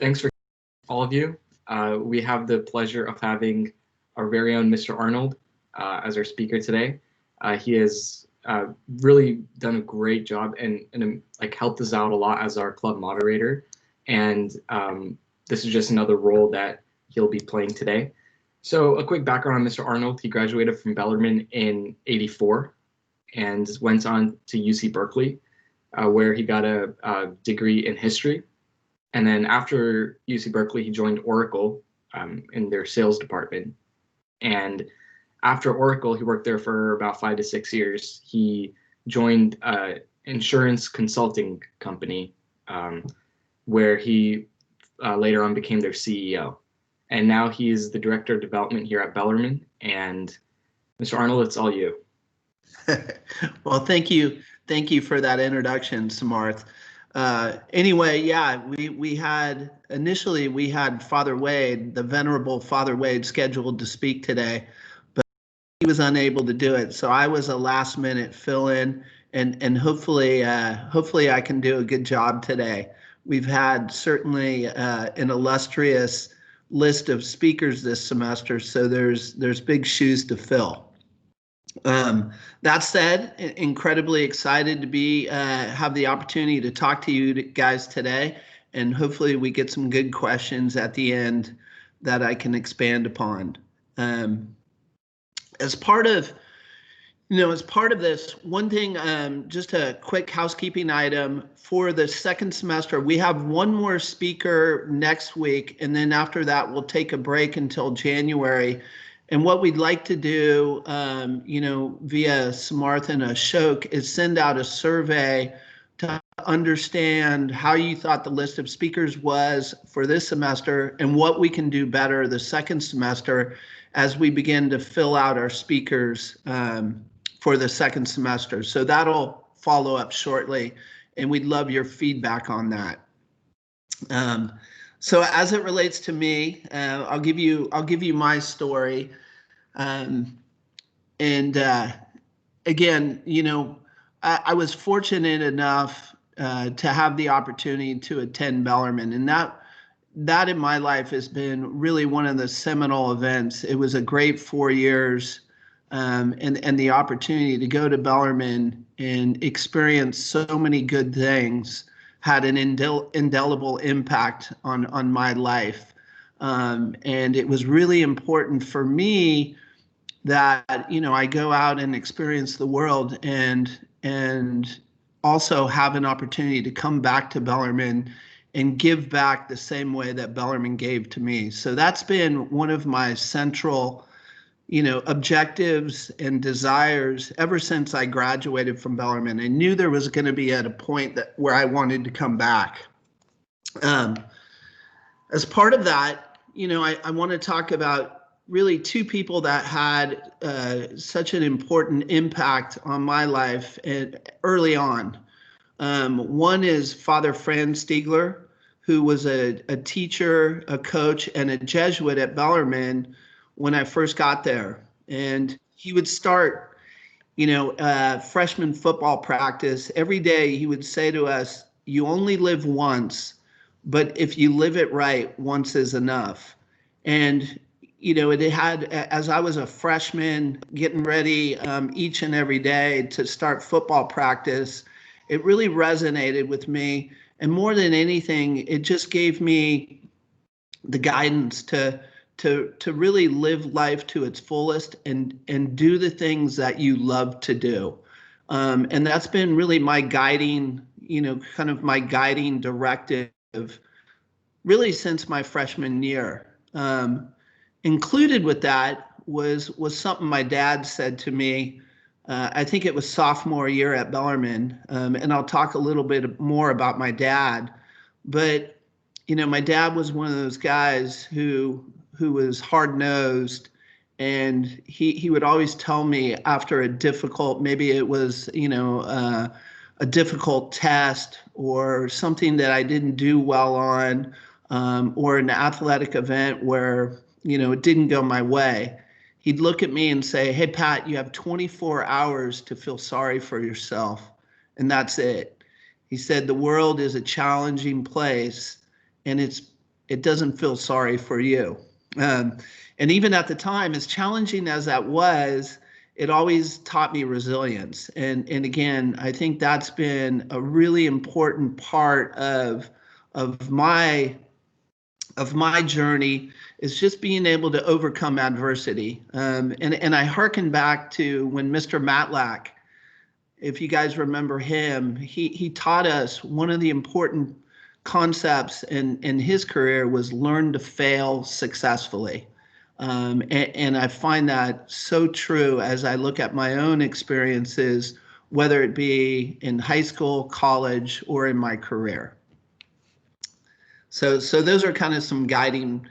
Thanks for all of you. We have the pleasure of having our very own Mr. Arnold as our speaker today. He has really done a great job and like helped us out a lot as our club moderator. And this is just another role that he'll be playing today. So a quick background on Mr. Arnold. He graduated from Bellarmine in '84 and went on to UC Berkeley, where he got a degree in history. And then after UC Berkeley, he joined Oracle in their sales department. And after Oracle, he worked there for about 5 to 6 years. He joined an insurance consulting company where he later on became their CEO. And now he is the director of development here at Bellarmine. And Mr. Arnold, it's all you. Well, thank you. Thank you for that introduction, Samarth. Anyway, yeah, we had initially Father Wade, the venerable Father Wade, scheduled to speak today, but he was unable to do it. So I was a last minute fill in, and hopefully I can do a good job today. We've had certainly an illustrious list of speakers this semester, so there's big shoes to fill. That said, incredibly excited to be have the opportunity to talk to you guys today, and hopefully we get some good questions at the end that I can expand upon. As part of this, one thing, just a quick housekeeping item for the second semester. We have one more speaker next week, and then after that, we'll take a break until January. And what we'd like to do, via Samarth and Ashok, is send out a survey to understand how you thought the list of speakers was for this semester and what we can do better the second semester as we begin to fill out our speakers for the second semester. So that'll follow up shortly, and we'd love your feedback on that. So as it relates to me, I'll give you my story. Again, I was fortunate enough to have the opportunity to attend Bellarmine, and that in my life has been really one of the seminal events. It was a great 4 years, and the opportunity to go to Bellarmine and experience so many good things had an indelible impact on my life. And it was really important for me that, I go out and experience the world and also have an opportunity to come back to Bellarmine and give back the same way that Bellarmine gave to me. So that's been one of my central, objectives and desires ever since I graduated from Bellarmine. I knew there was going to be at a point where I wanted to come back. As part of that, I want to talk about really two people that had such an important impact on my life early on. One is Father Franz Stiegler, who was a teacher, a coach, and a Jesuit at Bellarmine when I first got there. And he would start, freshman football practice. Every day he would say to us, "You only live once, but if you live it right, once is enough." And, it had, as I was a freshman getting ready each and every day to start football practice, it really resonated with me. And more than anything, it just gave me the guidance to really live life to its fullest and do the things that you love to do. And that's been really my guiding, kind of my guiding directive really since my freshman year. Included with that was something my dad said to me. I think it was sophomore year at Bellarmine, and I'll talk a little bit more about my dad. But my dad was one of those guys who was hard-nosed, and he would always tell me after a difficult, maybe it was a difficult test or something that I didn't do well on, or an athletic event where it didn't go my way. He'd look at me and say, "Hey, Pat, you have 24 hours to feel sorry for yourself, and that's it." He said, "The world is a challenging place, and it's it doesn't feel sorry for you. And even at the time, as challenging as that was, it always taught me resilience. And again, I think that's been a really important part of my journey, is just being able to overcome adversity. And I hearken back to when Mr. Matlack, if you guys remember him, he taught us one of the important concepts in his career was learn to fail successfully. And I find that so true as I look at my own experiences, whether it be in high school, college, or in my career. So those are kind of some guiding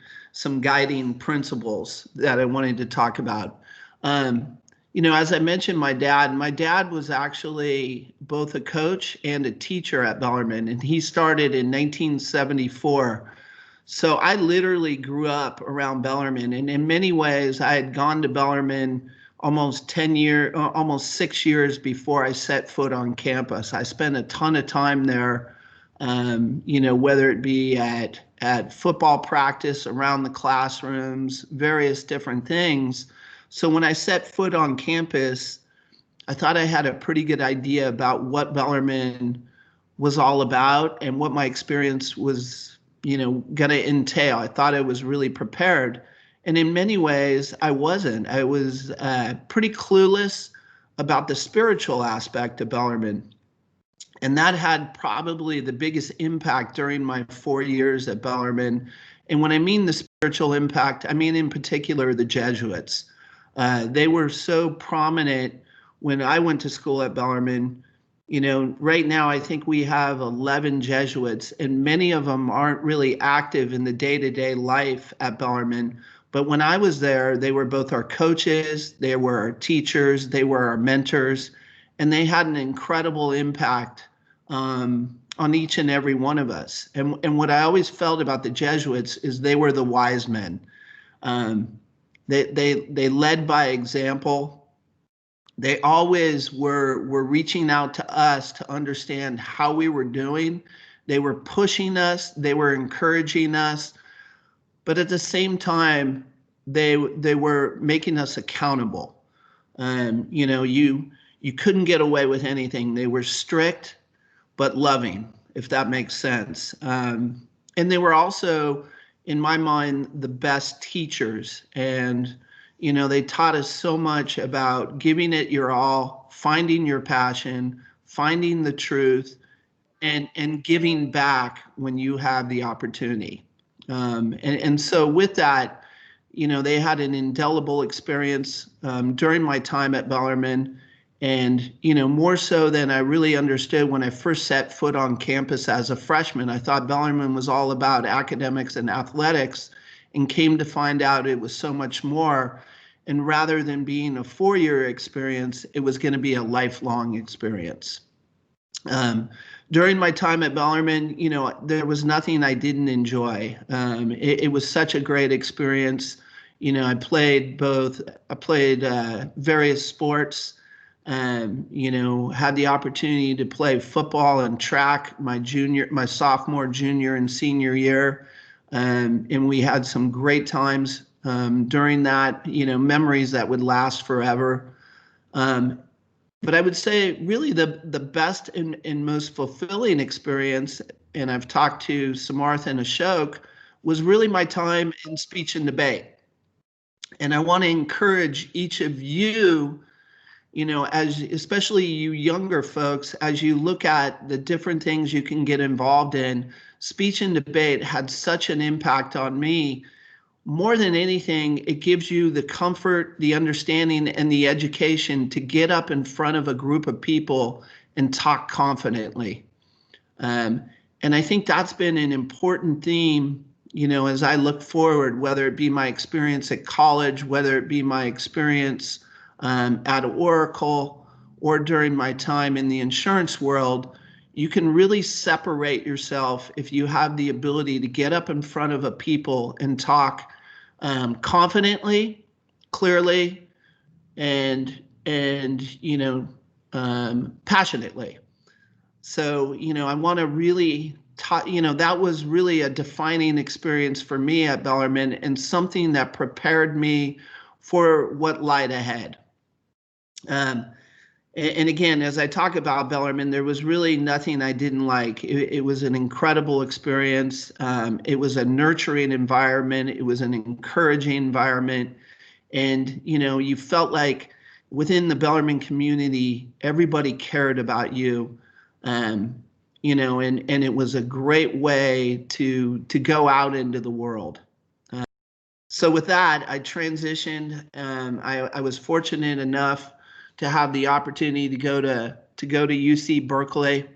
principles that I wanted to talk about. As I mentioned, my dad was actually both a coach and a teacher at Bellarmine, and he started in 1974. So I literally grew up around Bellarmine, and in many ways, I had gone to Bellarmine almost 6 years before I set foot on campus. I spent a ton of time there, whether it be at football practice, around the classrooms, various different things. So when I set foot on campus, I thought I had a pretty good idea about what Bellarmine was all about and what my experience was, going to entail. I thought I was really prepared. And in many ways, I wasn't. I was pretty clueless about the spiritual aspect of Bellarmine. And that had probably the biggest impact during my 4 years at Bellarmine. And when I mean the spiritual impact, I mean in particular the Jesuits. They were so prominent when I went to school at Bellarmine. Right now I think we have 11 Jesuits, and many of them aren't really active in the day-to-day life at Bellarmine. But when I was there, they were both our coaches, they were our teachers, they were our mentors, and they had an incredible impact on each and every one of us. And what I always felt about the Jesuits is they were the wise men. They led by example. They always were reaching out to us to understand how we were doing. They were pushing us. They were encouraging us. But at the same time, they were making us accountable. You couldn't get away with anything. They were strict, but loving, if that makes sense. And they were also, in my mind, the best teachers. And, they taught us so much about giving it your all, finding your passion, finding the truth, and giving back when you have the opportunity. And so with that, they had an indelible experience during my time at Bellarmine. And, more so than I really understood when I first set foot on campus as a freshman. I thought Bellarmine was all about academics and athletics, and came to find out it was so much more. And rather than being a 4-year experience, it was going to be a lifelong experience. During my time at Bellarmine, there was nothing I didn't enjoy. It was such a great experience. I played various sports. Had the opportunity to play football and track my sophomore, junior, and senior year. And we had some great times during that, memories that would last forever. But I would say really the best and most fulfilling experience, and I've talked to Samarth and Ashok, was really my time in speech and debate. And I want to encourage each of you, especially you younger folks, as you look at the different things you can get involved in, speech and debate had such an impact on me. More than anything, it gives you the comfort, the understanding, and the education to get up in front of a group of people and talk confidently. And I think that's been an important theme, as I look forward, whether it be my experience at college, whether it be my experience at Oracle, or during my time in the insurance world. You can really separate yourself if you have the ability to get up in front of a people and talk confidently, clearly, and passionately. So, I want to really that was really a defining experience for me at Bellarmine, and something that prepared me for what lied ahead. And again, as I talk about Bellarmine, there was really nothing I didn't like. It was an incredible experience. It was a nurturing environment. It was an encouraging environment. And, you felt like within the Bellarmine community, everybody cared about you. And it was a great way to go out into the world. So with that, I transitioned. I was fortunate enough to have the opportunity to go to UC Berkeley.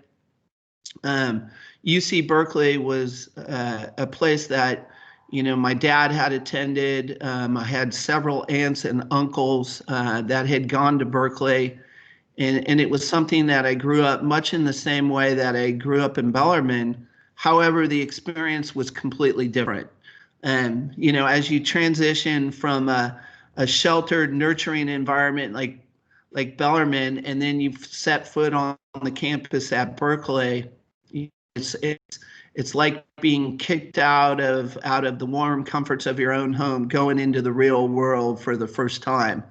UC Berkeley was a place that my dad had attended. I had several aunts and uncles that had gone to Berkeley, and it was something that I grew up much in the same way that I grew up in Bellarmine. However, the experience was completely different. As you transition from a sheltered, nurturing environment like Bellarmine, and then you set foot on the campus at Berkeley, it's like being kicked out of the warm comforts of your own home, going into the real world for the first time.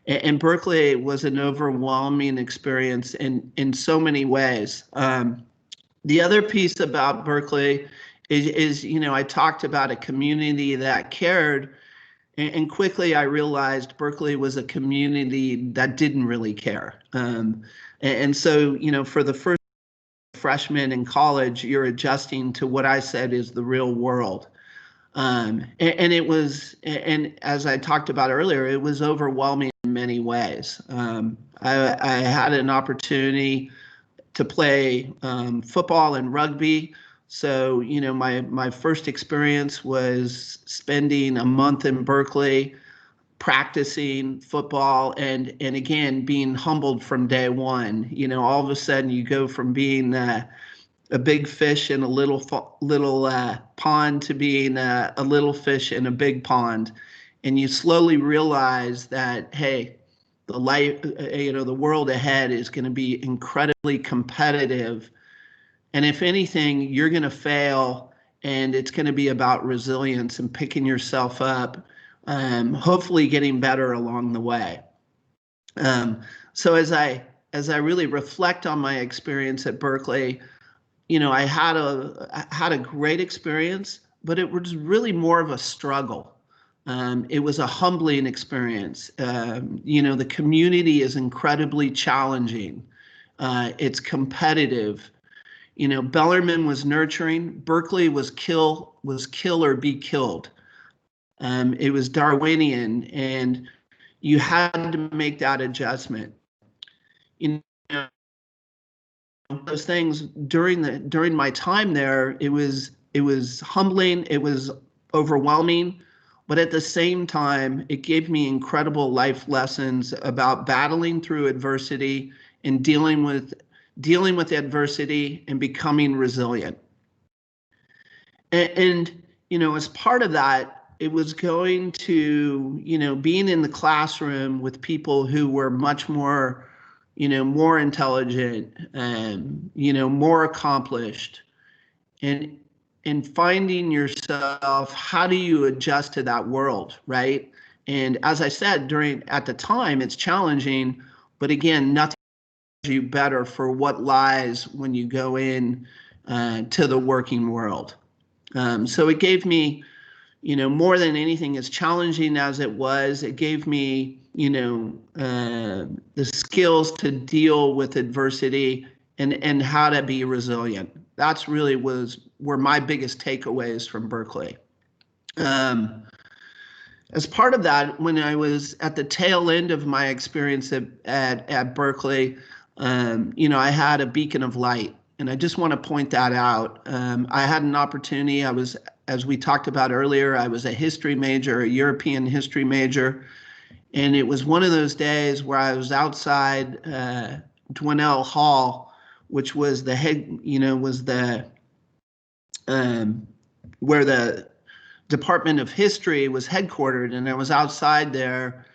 And Berkeley was an overwhelming experience in so many ways. The other piece about Berkeley is I talked about a community that cared, and quickly I realized Berkeley was a community that didn't really care. And so, for the first freshman in college, you're adjusting to what I said is the real world. And as I talked about earlier, it was overwhelming in many ways. I had an opportunity to play football and rugby. So, my first experience was spending a month in Berkeley practicing football, and again, being humbled from day one. All of a sudden you go from being a big fish in a little pond to being a little fish in a big pond. And you slowly realize that, hey, the world ahead is going to be incredibly competitive. And if anything, you're going to fail, and it's going to be about resilience and picking yourself up, hopefully getting better along the way. So as I really reflect on my experience at Berkeley, I had a great experience, but it was really more of a struggle. It was a humbling experience. The community is incredibly challenging. It's competitive. Bellarmine was nurturing. Berkeley was kill or be killed. It was Darwinian, and you had to make that adjustment. Those things during my time there, it was humbling, it was overwhelming, but at the same time, it gave me incredible life lessons about battling through adversity and dealing with adversity and becoming resilient. And as part of that, it was going to, being in the classroom with people who were much more, more intelligent and, more accomplished, and finding yourself, how do you adjust to that world, right? And as I said, at the time, it's challenging, but again, nothing you better for what lies when you go in to the working world. So it gave me, more than anything, as challenging as it was, it gave me, the skills to deal with adversity and how to be resilient. That's really were my biggest takeaways from Berkeley. As part of that, when I was at the tail end of my experience at Berkeley, I had a beacon of light. And I just want to point that out. I had an opportunity. As we talked about earlier, I was a history major, a European history major. And it was one of those days where I was outside Dwinell Hall, which was the head, where the Department of History was headquartered. And I was outside there,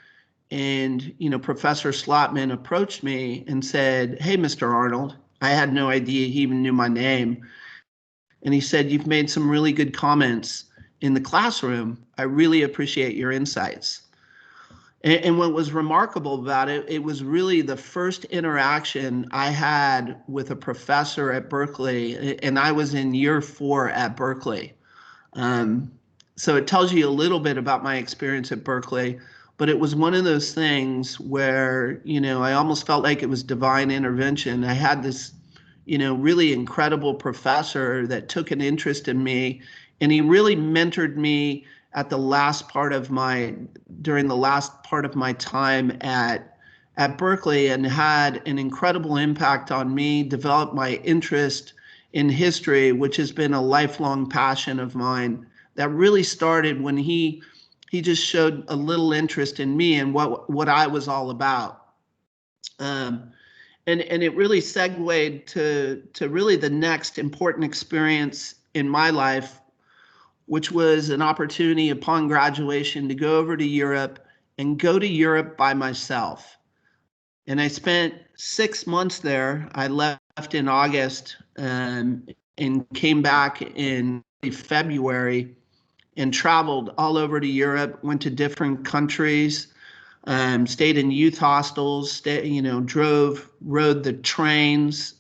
and, Professor Slotman approached me and said, "Hey, Mr. Arnold." I had no idea he even knew my name. And he said, "You've made some really good comments in the classroom. I really appreciate your insights." And what was remarkable about it, it was really the first interaction I had with a professor at Berkeley, and I was in year 4 at Berkeley. So it tells you a little bit about my experience at Berkeley, but it was one of those things where, I almost felt like it was divine intervention. I had this, really incredible professor that took an interest in me, and he really mentored me during the last part of my time at Berkeley, and had an incredible impact on me, developed my interest in history, which has been a lifelong passion of mine. That really started when he just showed a little interest in me and what I was all about. And it really segued to really the next important experience in my life, which was an opportunity upon graduation to go over to Europe and go to Europe by myself. And I spent 6 months there. I left in August and came back in February, and traveled all over to Europe, went to different countries, stayed in youth hostels, rode the trains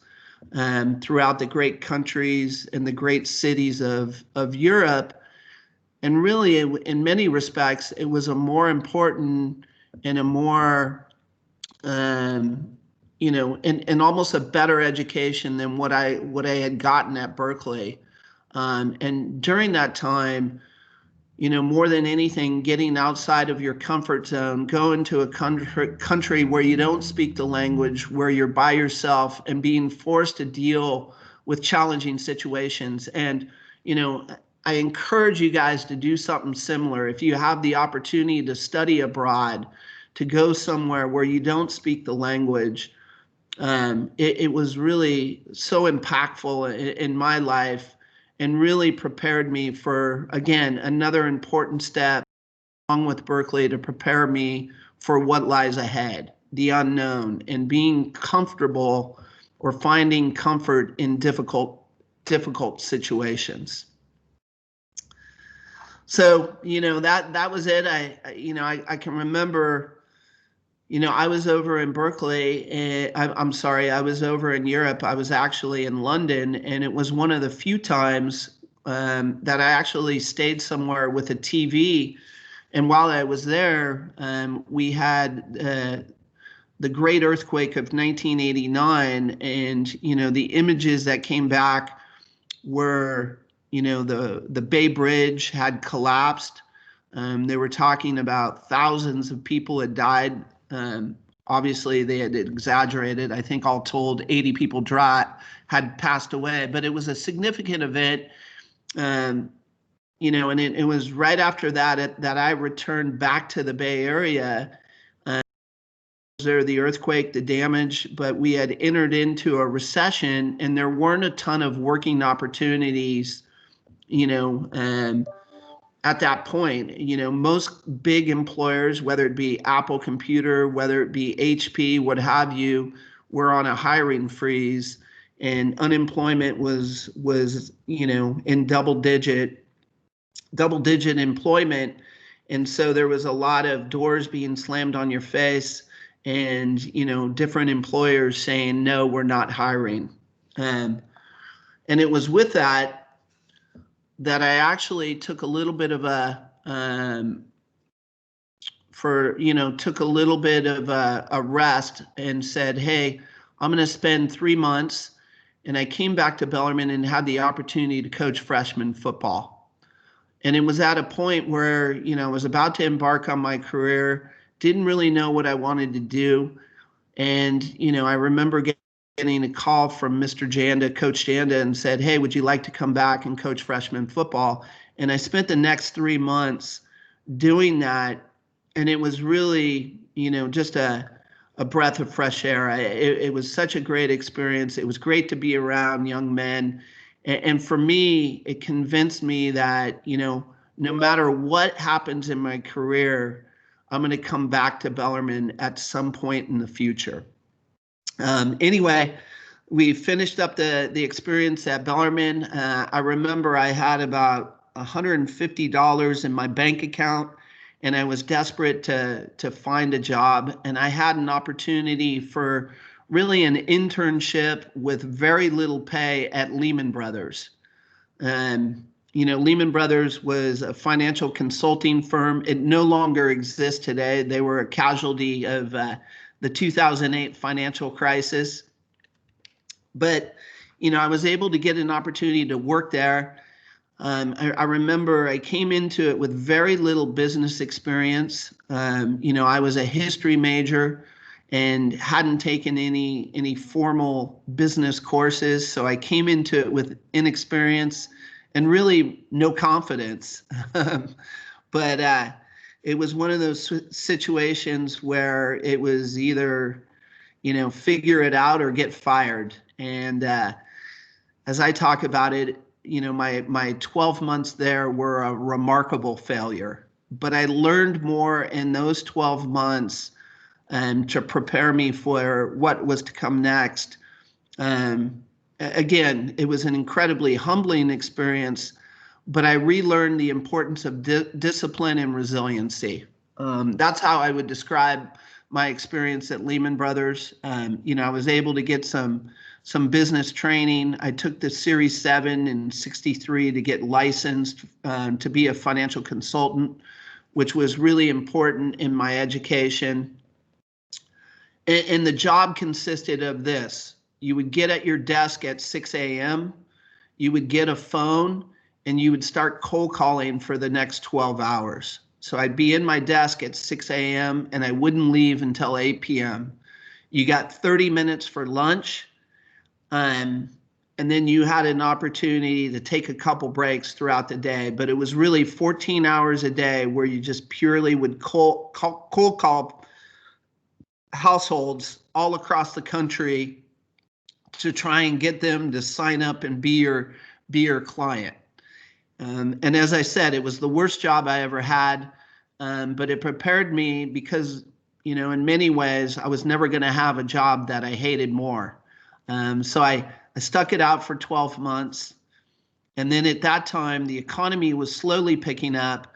throughout the great countries and the great cities of Europe. And really, in many respects, it was a more important and a more, and almost a better education than what I had gotten at Berkeley. And during that time, more than anything, getting outside of your comfort zone, going to a country where you don't speak the language, where you're by yourself, and being forced to deal with challenging situations. And, I encourage you guys to do something similar. If you have the opportunity to study abroad, to go somewhere where you don't speak the language, it was really so impactful in my life, and really prepared me for, again, another important step along with Berkeley to prepare me for what lies ahead, the unknown, and being comfortable or finding comfort in difficult situations. So, that was it. I can remember, I was over in Berkeley. I'm sorry, I was over in Europe. I was actually in London, and it was one of the few times that I actually stayed somewhere with a TV. And while I was there, we had the great earthquake of 1989, and the images that came back were, the Bay Bridge had collapsed. They were talking about thousands of people had died. Obviously, they had exaggerated. I think all told, 80 people had passed away, but it was a significant event. And it was right after that I returned back to the Bay Area. There, the earthquake, the damage, but we had entered into a recession, and there weren't a ton of working opportunities, at that point. Most big employers, whether it be Apple Computer, whether it be HP, what have you, were on a hiring freeze, and unemployment was in double digit employment. And so there was a lot of doors being slammed on your face, and different employers saying, no, we're not hiring. And it was with that I actually took a little bit of a rest, and said, hey, I'm going to spend 3 months. And I came back to Bellarmine and had the opportunity to coach freshman football. And it was at a point where, I was about to embark on my career, didn't really know what I wanted to do. And, I remember getting a call from Mr. Janda, Coach Janda, and said, hey, would you like to come back and coach freshman football? And I spent the next 3 months doing that. And it was really, just a breath of fresh air. It was such a great experience. It was great to be around young men. And for me, it convinced me that, no matter what happens in my career, I'm going to come back to Bellarmine at some point in the future. Anyway, we finished up the experience at Bellarmine. I remember I had about $150 in my bank account, and I was desperate to find a job. And I had an opportunity for really an internship with very little pay at Lehman Brothers. Lehman Brothers was a financial consulting firm. It no longer exists today. They were a casualty of the 2008 financial crisis. But, I was able to get an opportunity to work there. I remember I came into it with very little business experience. I was a history major and hadn't taken any formal business courses. So I came into it with inexperience and really no confidence. But it was one of those situations where it was either, figure it out or get fired. And as I talk about it, my 12 months there were a remarkable failure. But I learned more in those 12 months to prepare me for what was to come next. Again, it was an incredibly humbling experience, but I relearned the importance of discipline and resiliency. That's how I would describe my experience at Lehman Brothers. I was able to get some business training. I took the Series 7 in '63 to get licensed to be a financial consultant, which was really important in my education. And the job consisted of this. You would get at your desk at 6 a.m., you would get a phone, and you would start cold calling for the next 12 hours. So I'd be in my desk at 6 a.m. and I wouldn't leave until 8 p.m. You got 30 minutes for lunch, and then you had an opportunity to take a couple breaks throughout the day. But it was really 14 hours a day where you just purely would cold call households all across the country to try and get them to sign up and be your client. And as I said, it was the worst job I ever had, but it prepared me because, in many ways, I was never going to have a job that I hated more. So I stuck it out for 12 months. And then at that time, the economy was slowly picking up.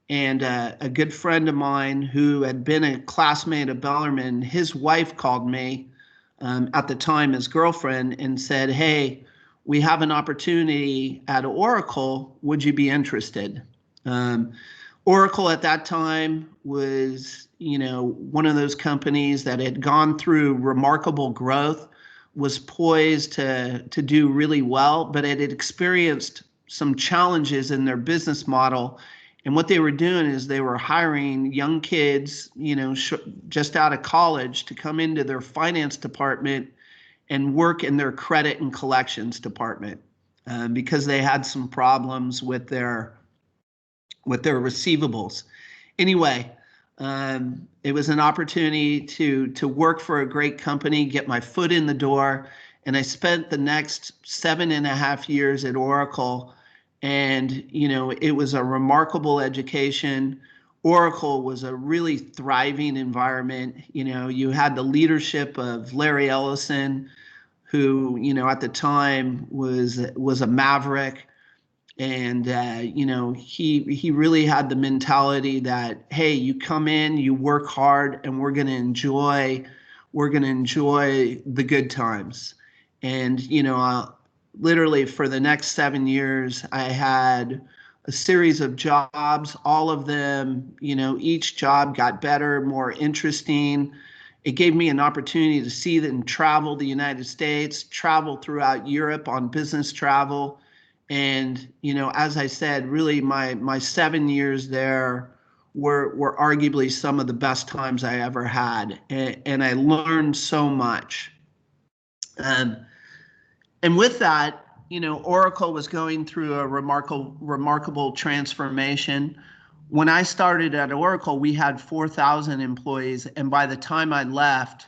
And a good friend of mine who had been a classmate of Bellarmine, his wife called me, at the time his girlfriend, and said, "Hey, we have an opportunity at Oracle. Would you be interested?" Oracle at that time was, one of those companies that had gone through remarkable growth, was poised to do really well, but it had experienced some challenges in their business model. And what they were doing is they were hiring young kids, just out of college to come into their finance department and work in their credit and collections department because they had some problems with their receivables. Anyway, it was an opportunity to work for a great company, get my foot in the door, and I spent the next 7.5 years at Oracle. And, it was a remarkable education. Oracle was a really thriving environment. You had the leadership of Larry Ellison, who, at the time was a maverick. And, he really had the mentality that, hey, you come in, you work hard, and we're going to enjoy the good times. And, literally for the next 7 years, I had a series of jobs, all of them, each job got better, more interesting. It gave me an opportunity to see and travel the United States, travel throughout Europe on business travel. And, as I said, really my 7 years there were arguably some of the best times I ever had. And I learned so much. And with that, Oracle was going through a remarkable transformation. When I started at Oracle, we had 4,000 employees, and by the time I left,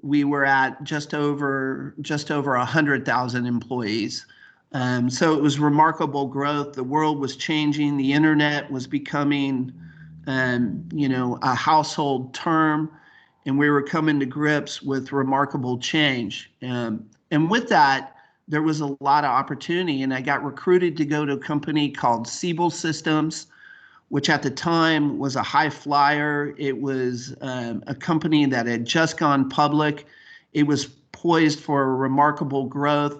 we were at just over 100,000 employees. So it was remarkable growth. The world was changing. The internet was becoming, a household term, and we were coming to grips with remarkable change. And with that, there was a lot of opportunity, and I got recruited to go to a company called Siebel Systems, which at the time was a high flyer. It was a company that had just gone public. It was poised for remarkable growth.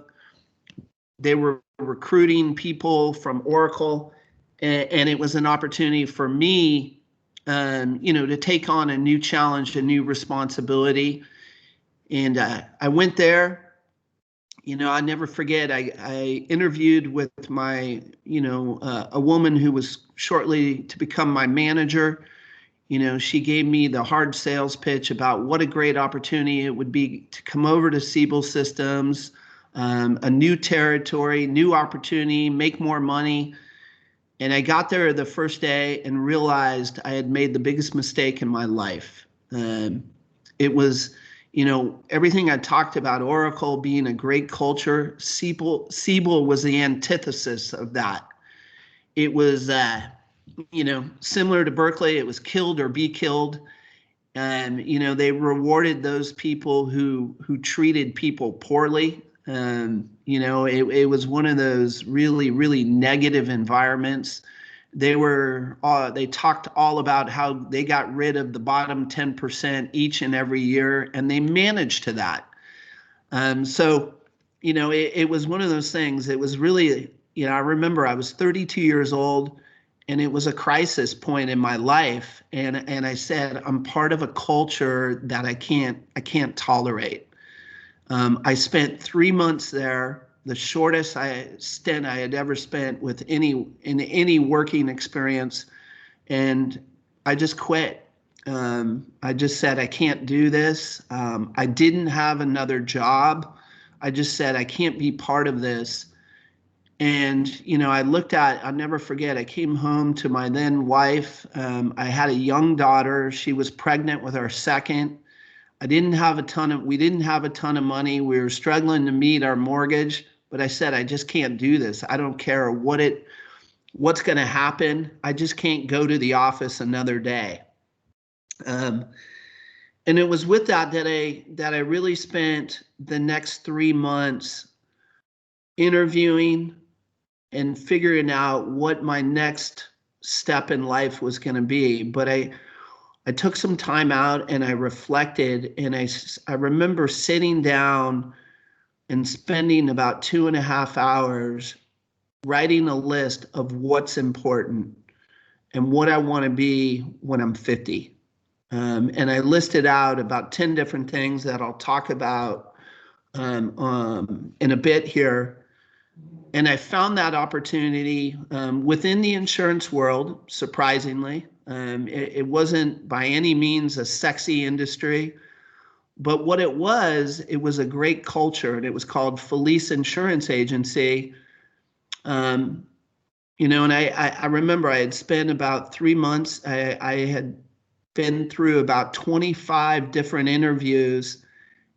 They were recruiting people from Oracle, and it was an opportunity for me, to take on a new challenge, a new responsibility. And I went there. I never forget, I interviewed with my, a woman who was shortly to become my manager. She gave me the hard sales pitch about what a great opportunity it would be to come over to Siebel Systems, a new territory, new opportunity, make more money. And I got there the first day and realized I had made the biggest mistake in my life. It was, everything I talked about, Oracle being a great culture, Siebel was the antithesis of that. It was, similar to Berkeley. It was killed or be killed. And, they rewarded those people who treated people poorly. It was one of those really, really negative environments. They talked all about how they got rid of the bottom 10% each and every year, and they managed to that. It was one of those things. It was really, I remember I was 32 years old, and it was a crisis point in my life. And I said, I'm part of a culture that I can't tolerate. I spent 3 months there, the shortest stint I had ever spent in any working experience, and I just quit. I just said, I can't do this. I didn't have another job. I just said, I can't be part of this. And, I'll never forget, I came home to my then wife. I had a young daughter. She was pregnant with our second. We didn't have a ton of money. We were struggling to meet our mortgage, but I said, I just can't do this. I don't care what's going to happen. I just can't go to the office another day. And it was with that I really spent the next 3 months interviewing and figuring out what my next step in life was going to be. But I took some time out and I reflected, and I remember sitting down and spending about 2.5 hours writing a list of what's important and what I want to be when I'm 50. And I listed out about 10 different things that I'll talk about in a bit here. And I found that opportunity within the insurance world, surprisingly. It wasn't by any means a sexy industry, but what it was a great culture, and it was called Filice Insurance Agency. And I remember I had spent about 3 months. I had been through about 25 different interviews.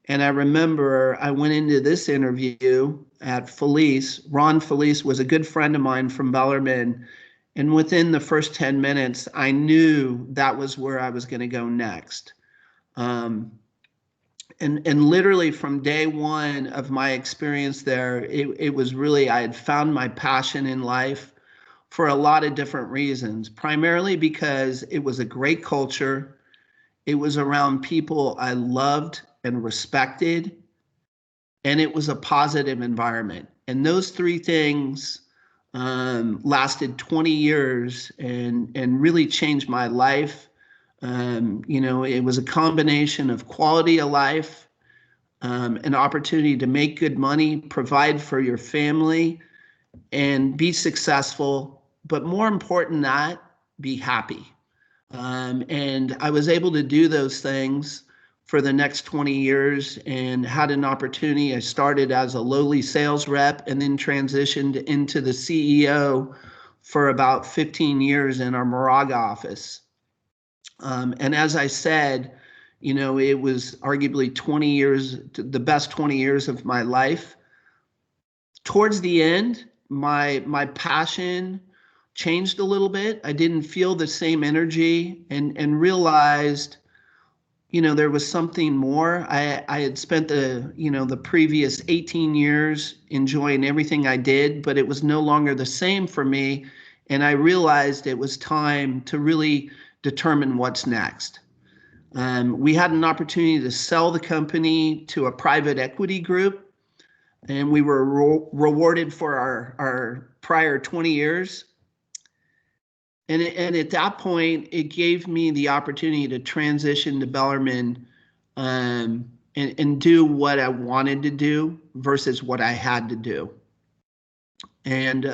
And I remember I went into this interview at Filice. Ron Filice was a good friend of mine from Bellarmine. And within the first 10 minutes, I knew that was where I was going to go next. And literally from day one of my experience there, it was really, I had found my passion in life for a lot of different reasons, primarily because it was a great culture. It was around people I loved and respected, and it was a positive environment. And those three things lasted 20 years and really changed my life. It was a combination of quality of life, an opportunity to make good money, provide for your family, and be successful. But more important than that, be happy. And I was able to do those things for the next 20 years and had an opportunity. I started as a lowly sales rep and then transitioned into the CEO for about 15 years in our Moraga office. And as I said, it was arguably 20 years, the best 20 years of my life. Towards the end, my passion changed a little bit. I didn't feel the same energy and realized there was something more. I had spent the previous 18 years enjoying everything I did, but it was no longer the same for me. And I realized it was time to really determine what's next. We had an opportunity to sell the company to a private equity group, and we were rewarded for our prior 20 years. And at that point, it gave me the opportunity to transition to Bellarmine and do what I wanted to do versus what I had to do. And,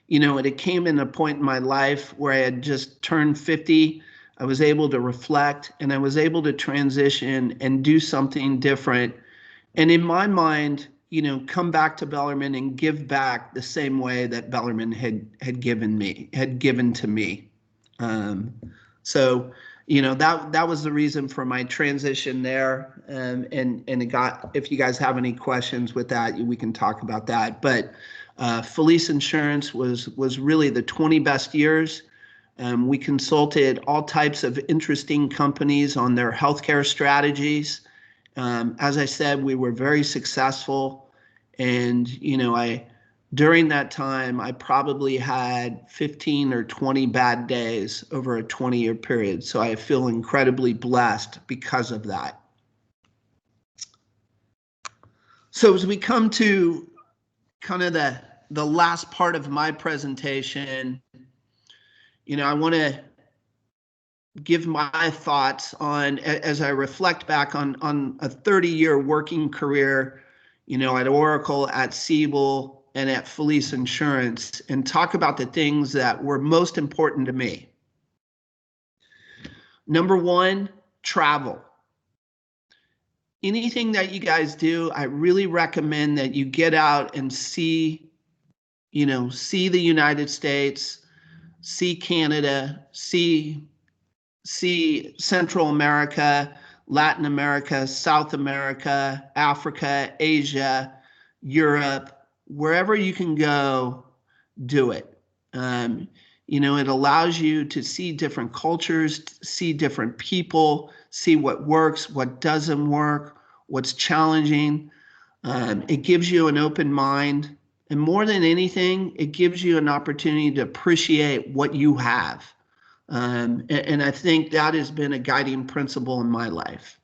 it came in a point in my life where I had just turned 50. I was able to reflect and I was able to transition and do something different. And in my mind, come back to Bellarmine and give back the same way that Bellarmine had given to me. So, that was the reason for my transition there. And if you guys have any questions with that, we can talk about that. But Filice Insurance was really the 20 best years. We consulted all types of interesting companies on their healthcare strategies. As I said, we were very successful. And, during that time, I probably had 15 or 20 bad days over a 20-year period. So I feel incredibly blessed because of that. So as we come to kind of the last part of my presentation, I want to give my thoughts on, as I reflect back on a 30-year working career, at Oracle, at Siebel, and at Filice Insurance, and talk about the things that were most important to me. Number one, travel. Anything that you guys do, I really recommend that you get out and see the United States, see Canada, see Central America, Latin America, South America, Africa, Asia, Europe, wherever you can go, do it. It allows you to see different cultures, see different people, see what works, what doesn't work, what's challenging. It gives you an open mind. And more than anything, it gives you an opportunity to appreciate what you have. And I think that has been a guiding principle in my life.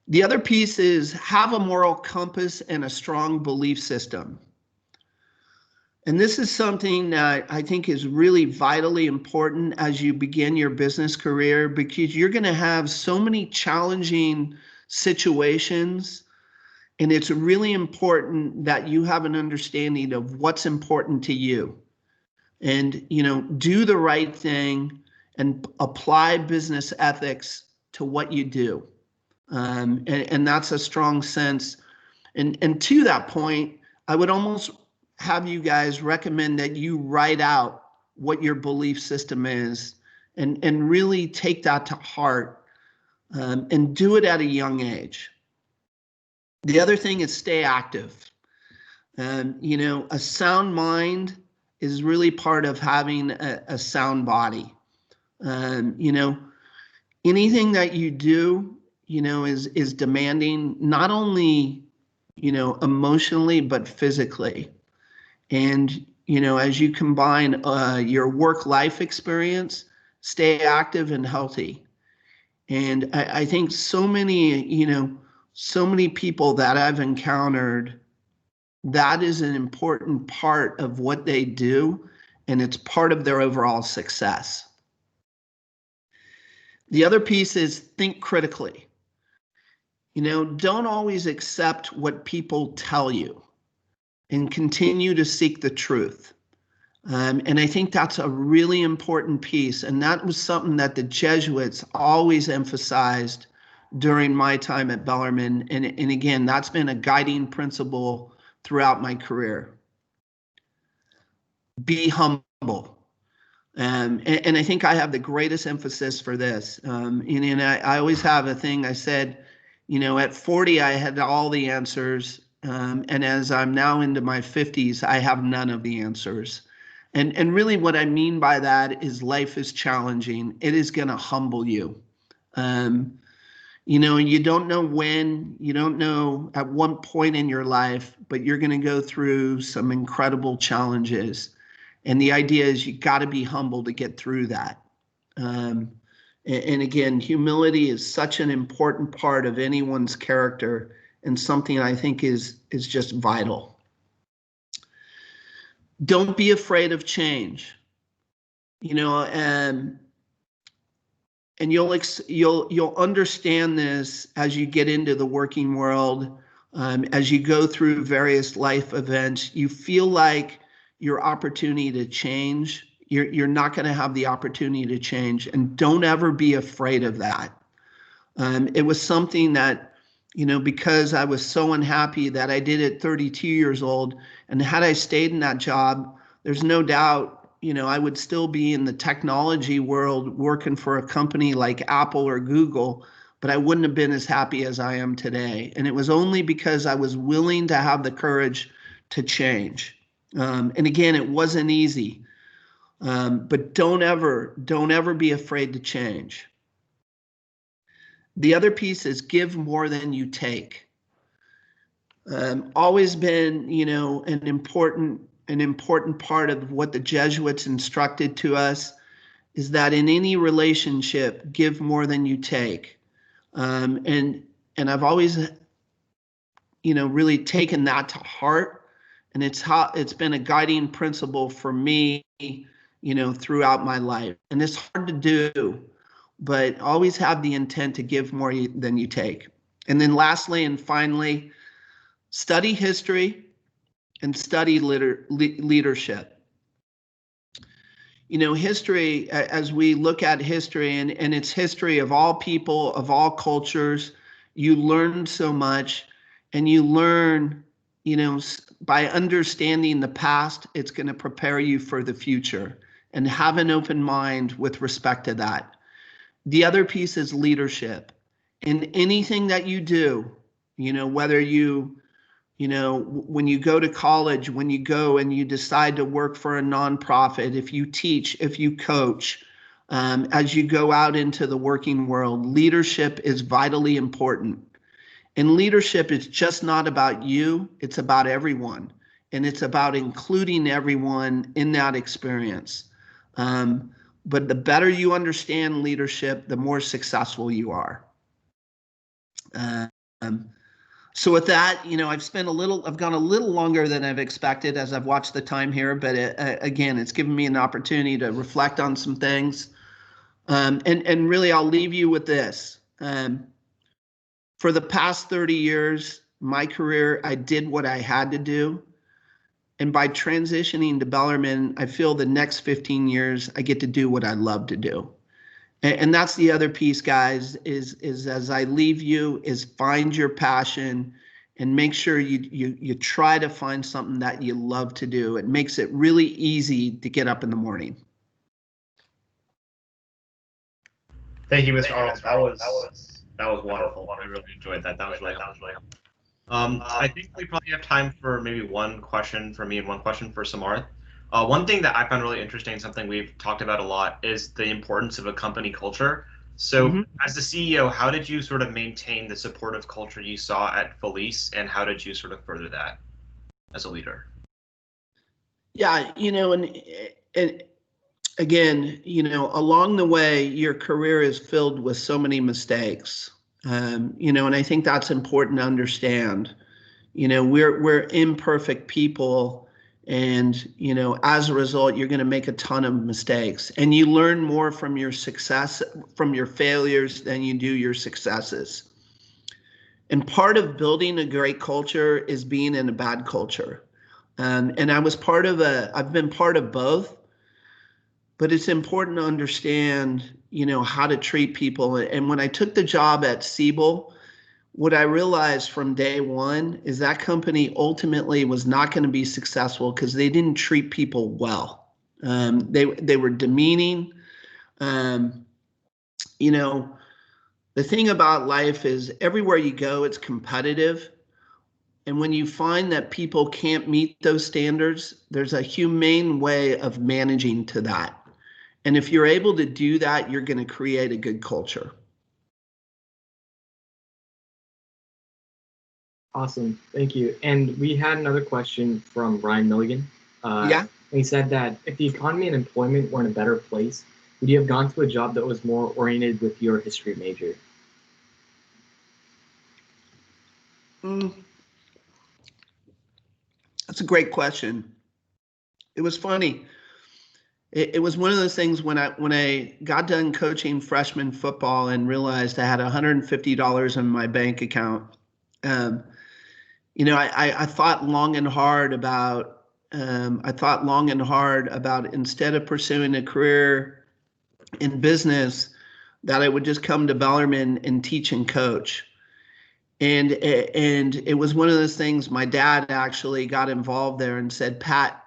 The other piece is have a moral compass and a strong belief system. And this is something that I think is really vitally important as you begin your business career, because you're going to have so many challenging situations. And it's really important that you have an understanding of what's important to you. And, do the right thing and apply business ethics to what you do. And that's a strong sense. And to that point, I would almost have you guys recommend that you write out what your belief system is and really take that to heart and do it at a young age. The other thing is stay active. A sound mind is really part of having a sound body. Anything that you do, is demanding, not only, emotionally, but physically. And, as you combine your work-life experience, stay active and healthy. And I think so many people that I've encountered, that is an important part of what they do, and it's part of their overall success. The other piece is think critically. Don't always accept what people tell you and continue to seek the truth. And I think that's a really important piece. And that was something that the Jesuits always emphasized during my time at Bellarmine. And again, that's been a guiding principle throughout my career. Be humble. And I think I have the greatest emphasis for this. And I always have a thing. I said, at 40, I had all the answers. And as I'm now into my 50s, I have none of the answers. And really what I mean by that is life is challenging. It is going to humble you. Um, you don't know when, you don't know at what point in your life, but you're going to go through some incredible challenges. And the idea is you got to be humble to get through that. And again, humility is such an important part of anyone's character and something I think is just vital. Don't be afraid of change. And you'll understand this as you get into the working world, as you go through various life events. You feel like your opportunity to change, you're not going to have the opportunity to change, and don't ever be afraid of that. It was something that, because I was so unhappy that I did it 32 years old, and had I stayed in that job, there's no doubt, I would still be in the technology world working for a company like Apple or Google, but I wouldn't have been as happy as I am today. And it was only because I was willing to have the courage to change. And again, it wasn't easy, but don't ever be afraid to change. The other piece is give more than you take. Always been, an important part of what the Jesuits instructed to us is that in any relationship, give more than you take. And I've always, really taken that to heart. And it's been a guiding principle for me, throughout my life. And it's hard to do, but always have the intent to give more than you take. And then lastly and finally, study history and study leadership. History, as we look at history and its history of all people, of all cultures, you learn so much, and you learn, by understanding the past, it's going to prepare you for the future, and have an open mind with respect to that. The other piece is leadership. In anything that you do, whether when you go to college, when you go and you decide to work for a nonprofit, if you teach, if you coach, as you go out into the working world, leadership is vitally important. And leadership is just not about you, it's about everyone. And it's about including everyone in that experience. But the better you understand leadership, the more successful you are. So with that, I've gone a little longer than I've expected as I've watched the time here, but again, it's given me an opportunity to reflect on some things. And really, I'll leave you with this. For the past 30 years, my career, I did what I had to do. And by transitioning to Bellarmine, I feel the next 15 years, I get to do what I love to do. And that's the other piece, guys, is as I leave you, is find your passion and make sure you try to find something that you love to do. It makes it really easy to get up in the morning. Thank you, Mr. Arnold. That was wonderful. I really enjoyed that. That was really helpful. I think we probably have time for maybe one question for me and one question for Samarth. One thing that I found really interesting, something we've talked about a lot, is the importance of a company culture. So as the CEO, how did you sort of maintain the supportive culture you saw at Filice, and how did you sort of further that as a leader? Yeah, and again, along the way, your career is filled with so many mistakes. And I think that's important to understand. We're imperfect people, and as a result, you're going to make a ton of mistakes, and you learn more from your failures than you do your successes. And part of building a great culture is being in a bad culture. And I've been part of both. But it's important to understand, how to treat people. And when I took the job at Siebel, what I realized from day one is that company ultimately was not going to be successful because they didn't treat people well. They were demeaning. The thing about life is everywhere you go, it's competitive. And when you find that people can't meet those standards, there's a humane way of managing to that. And if you're able to do that, you're going to create a good culture. Awesome. Thank you. And we had another question from Ryan Milligan. Yeah. He said that if the economy and employment were in a better place, would you have gone to a job that was more oriented with your history major? That's a great question. It was funny. It was one of those things when I got done coaching freshman football and realized I had $150 in my bank account. I thought long and hard about instead of pursuing a career in business, that I would just come to Bellarmine and teach and coach. And it was one of those things. My dad actually got involved there and said, Pat,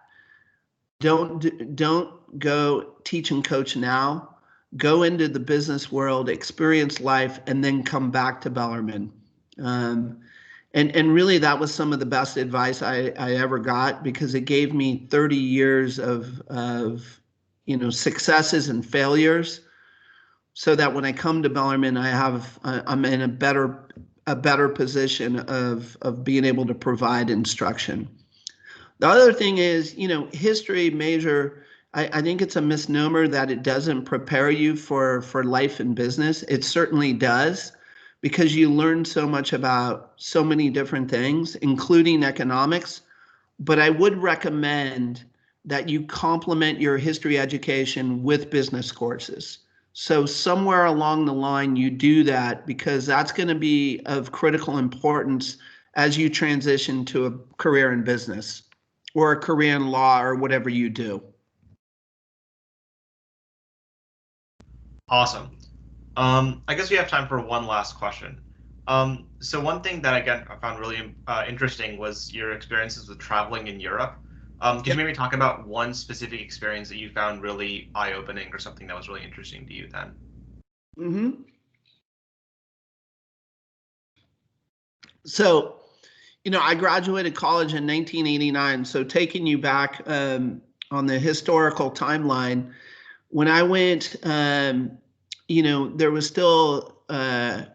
don't go teach and coach now. Go into the business world, experience life, and then come back to Bellarmine. And really, that was some of the best advice I ever got, because it gave me 30 years of successes and failures, so that when I come to Bellarmine, I'm in a better position of being able to provide instruction. The other thing is, history major, I think it's a misnomer that it doesn't prepare you for life and business. It certainly does, because you learn so much about so many different things, including economics. But I would recommend that you complement your history education with business courses. So somewhere along the line, you do that, because that's going to be of critical importance as you transition to a career in business or a career in law or whatever you do. Awesome. I guess we have time for one last question. So one thing that, again, I found really interesting was your experiences with traveling in Europe. Could you maybe talk about one specific experience that you found really eye-opening, or something that was really interesting to you then? Mm-hmm. So, I graduated college in 1989. So taking you back on the historical timeline, when I went, there was still a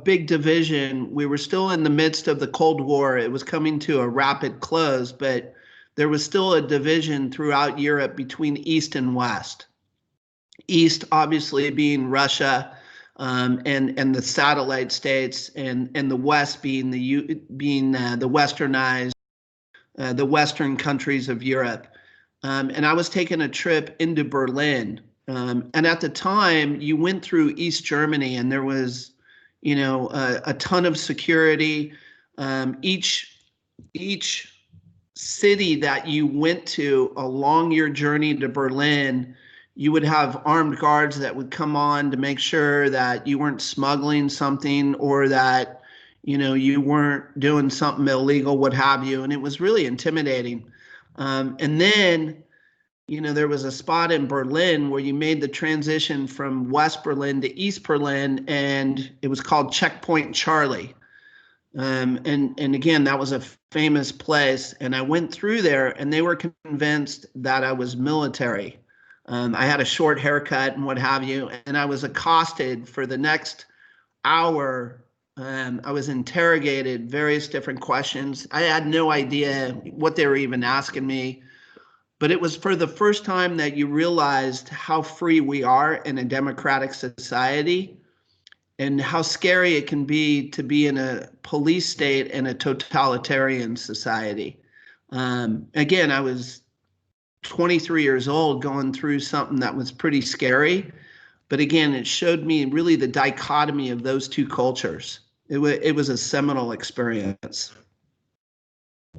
big division. We were still in the midst of the Cold War. It was coming to a rapid close, but there was still a division throughout Europe between East and West. East, obviously, being Russia, and the satellite states, and the West being the westernized, the Western countries of Europe. And I was taking a trip into Berlin. And at the time, you went through East Germany, and there was, a ton of security. Each city that you went to along your journey to Berlin, you would have armed guards that would come on to make sure that you weren't smuggling something, or that, you weren't doing something illegal, what have you. And it was really intimidating. And then, there was a spot in Berlin where you made the transition from West Berlin to East Berlin, and it was called Checkpoint Charlie. And again, that was a famous place. And I went through there, and they were convinced that I was military. I had a short haircut and what have you, and I was accosted for the next hour. I was interrogated, various different questions. I had no idea what they were even asking me. But it was for the first time that you realized how free we are in a democratic society, and how scary it can be to be in a police state in a totalitarian society. Again, I was 23 years old going through something that was pretty scary. But again, it showed me really the dichotomy of those two cultures. It was a seminal experience.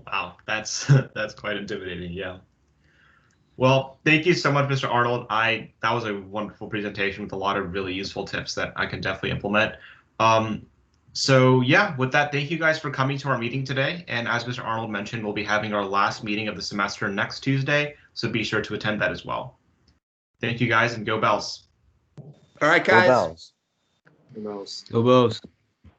Wow, that's quite intimidating. Yeah. Well, thank you so much, Mr. Arnold. That was a wonderful presentation with a lot of really useful tips that I can definitely implement. So yeah, with that, thank you guys for coming to our meeting today. And as Mr. Arnold mentioned, we'll be having our last meeting of the semester next Tuesday, so be sure to attend that as well. Thank you guys, and go Bells. All right, guys. Go Bells. Who knows? Go Bells.